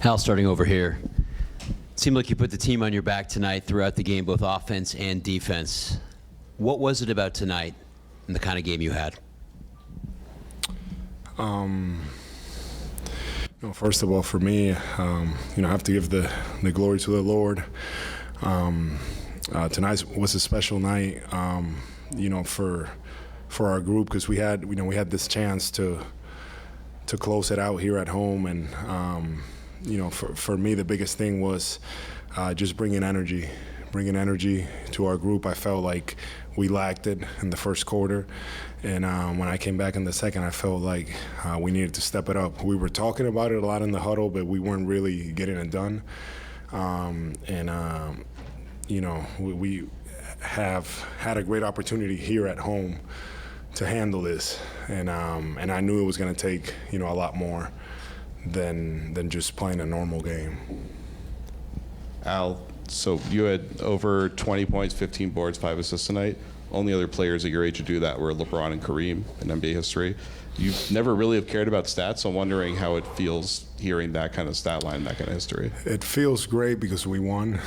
Hal, starting over here. It seemed like you put the team on your back tonight throughout the game, both offense and defense. What was it about tonight and the kind of game you had? First of all, for me, I have to give the glory to the Lord. Tonight was a special night, for our group, because we had this chance to close it out here at home, and for me, the biggest thing was just bringing energy to our group. I felt like we lacked it in the first quarter, and when I came back in the second, I felt like we needed to step it up. We were talking about it a lot in the huddle, but we weren't really getting it done. We have had a great opportunity here at home to handle this, and I knew it was going to take a lot more than just playing a normal game. Al, so you had over 20 points, 15 boards, 5 assists tonight. Only other players at your age to do that were LeBron and Kareem in NBA history. You never really have cared about stats, so I'm wondering how it feels hearing that kind of stat line, that kind of history. It feels great because we won.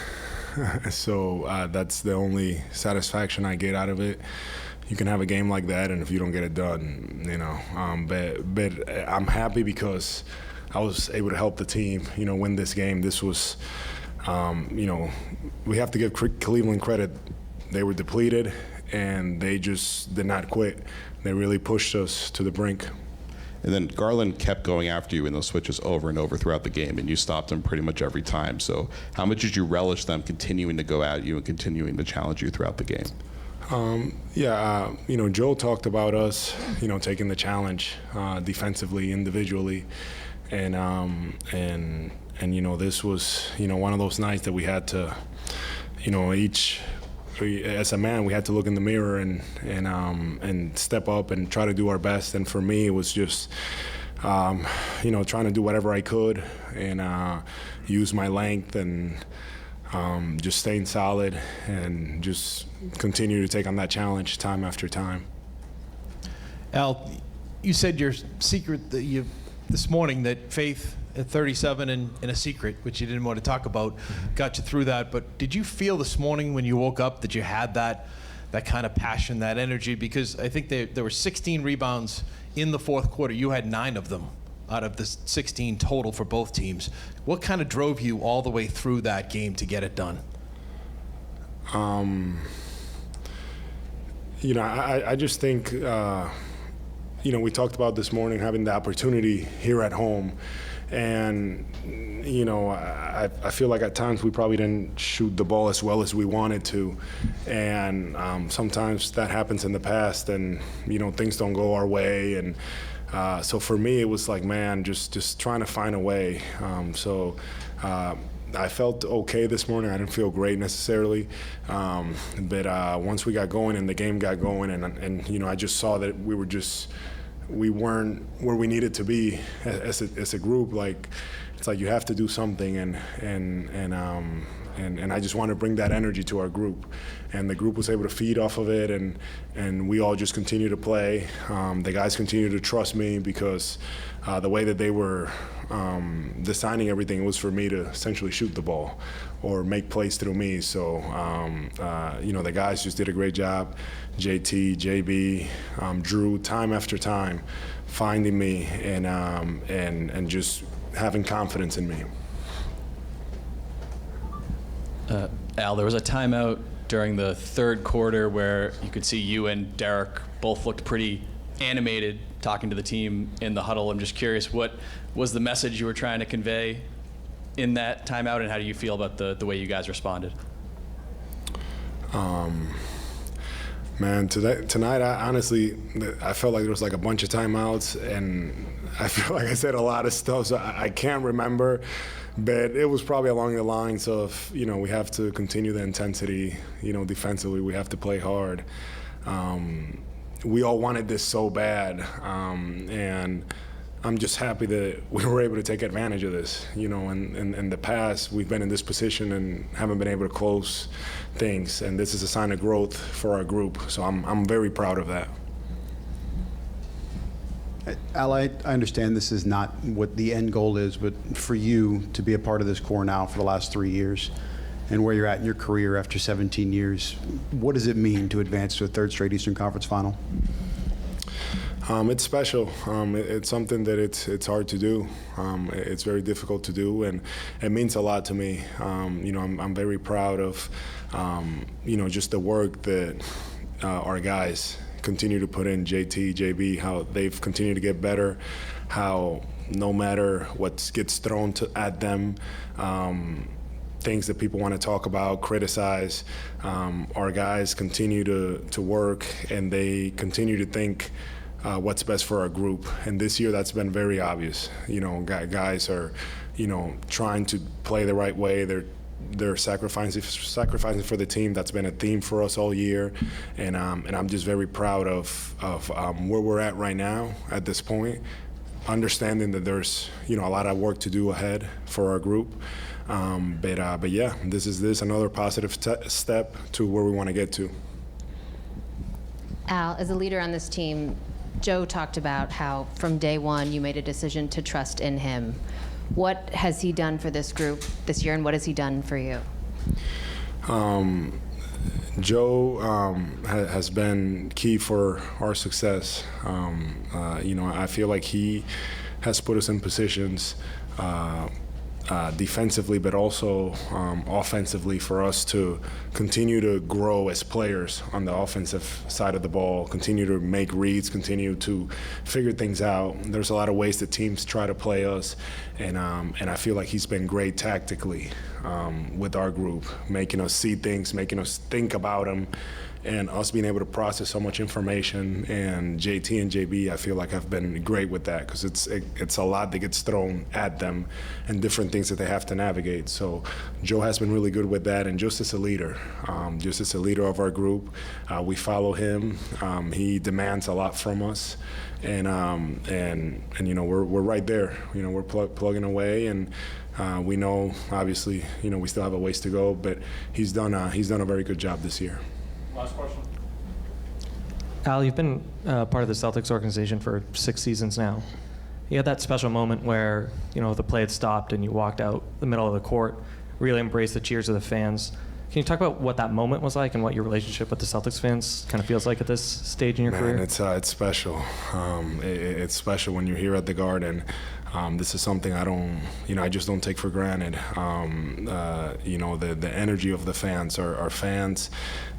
So that's the only satisfaction I get out of it. You can have a game like that, and if you don't get it done, but I'm happy because I was able to help the team, win this game. This was, we have to give Cleveland credit. They were depleted, and they just did not quit. They really pushed us to the brink. And then Garland kept going after you in those switches over and over throughout the game, and you stopped him pretty much every time. So how much did you relish them continuing to go at you and continuing to challenge you throughout the game? Joe talked about us, taking the challenge defensively, individually, and this was, one of those nights that we had to, as a man, we had to look in the mirror and step up and try to do our best. And for me, it was just, trying to do whatever I could and use my length and just staying solid and just continue to take on that challenge time after time. Al, you said your secret that this morning that faith at 37 and a secret, which you didn't want to talk about, got you through that. But did you feel this morning when you woke up that you had that kind of passion, that energy? Because I think there were 16 rebounds in the fourth quarter. You had 9 of them out of the 16 total for both teams. What kind of drove you all the way through that game to get it done? I just think, we talked about this morning having the opportunity here at home. And, I feel like at times we probably didn't shoot the ball as well as we wanted to. And sometimes that happens in the past and, things don't go our way. And so for me, it was like, man, just trying to find a way. I felt okay this morning. I didn't feel great necessarily. But once we got going and the game got going and I just saw that we weren't where we needed to be as a group. Like, it's like you have to do something, and I just want to bring that energy to our group, and the group was able to feed off of it, and we all just continue to play. The guys continue to trust me because the way that they were designing everything was for me to essentially shoot the ball or make plays through me. So the guys just did a great job. JT, JB, Drew, time after time, finding me and just having confidence in me. Al, there was a timeout during the third quarter where you could see you and Derek both looked pretty animated talking to the team in the huddle. I'm just curious, what was the message you were trying to convey in that timeout, and how do you feel about the way you guys responded? Man, tonight, I felt like there was like a bunch of timeouts, and I feel like I said a lot of stuff, so I can't remember, but it was probably along the lines of, we have to continue the intensity, defensively, we have to play hard. We all wanted this so bad, and I'm just happy that we were able to take advantage of this. In the past, we've been in this position and haven't been able to close things, and this is a sign of growth for our group. So I'm very proud of that. Al, I understand this is not what the end goal is, but for you to be a part of this core now for the last 3 years and where you're at in your career after 17 years, what does it mean to advance to a third straight Eastern Conference final? It's special. It's something that it's hard to do. It's very difficult to do, and it means a lot to me. I'm very proud of, just the work that our guys continue to put in, JT, JB, how they've continued to get better, how no matter what gets thrown at them, things that people want to talk about, criticize, our guys continue to work, and they continue to think what's best for our group. And this year that's been very obvious. Guys are, trying to play the right way. They're sacrificing for the team. That's been a theme for us all year, and I'm just very proud of where we're at right now at this point, understanding that there's a lot of work to do ahead for our group. But yeah, this is another positive step to where we want to get to. Al, as a leader on this team, Joe talked about how from day one you made a decision to trust in him. What has he done for this group this year, and what has he done for you? Joe has been key for our success. I feel like he has put us in positions defensively, but also offensively, for us to continue to grow as players on the offensive side of the ball, continue to make reads, continue to figure things out. There's a lot of ways that teams try to play us, and I feel like he's been great tactically with our group, making us see things, making us think about them, and us being able to process so much information. And JT and JB, I feel like have been great with that, because it's a lot that gets thrown at them and different things that they have to navigate. So Joe has been really good with that, and just as a leader of our group, we follow him. He demands a lot from us, and we're right there. We're plugging away, and we know obviously we still have a ways to go, but he's done a very good job this year. Last question. Al, you've been part of the Celtics organization for 6 seasons now. You had that special moment where, the play had stopped and you walked out the middle of the court, really embraced the cheers of the fans. Can you talk about what that moment was like and what your relationship with the Celtics fans kind of feels like at this stage in your career? It's special. It's special when you're here at the Garden. This is something I just don't take for granted. The energy of the fans. Our fans,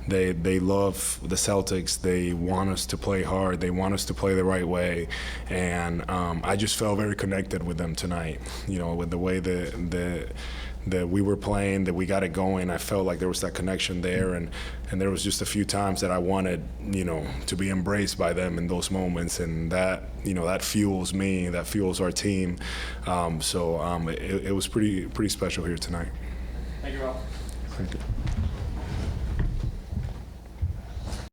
they love the Celtics. They want us to play hard. They want us to play the right way. And I just felt very connected with them tonight. With the way that we were playing, that we got it going. I felt like there was that connection there, and there was just a few times that I wanted, to be embraced by them in those moments, and that fuels me, that fuels our team. It was pretty special here tonight. Thank you, Al. Thank you.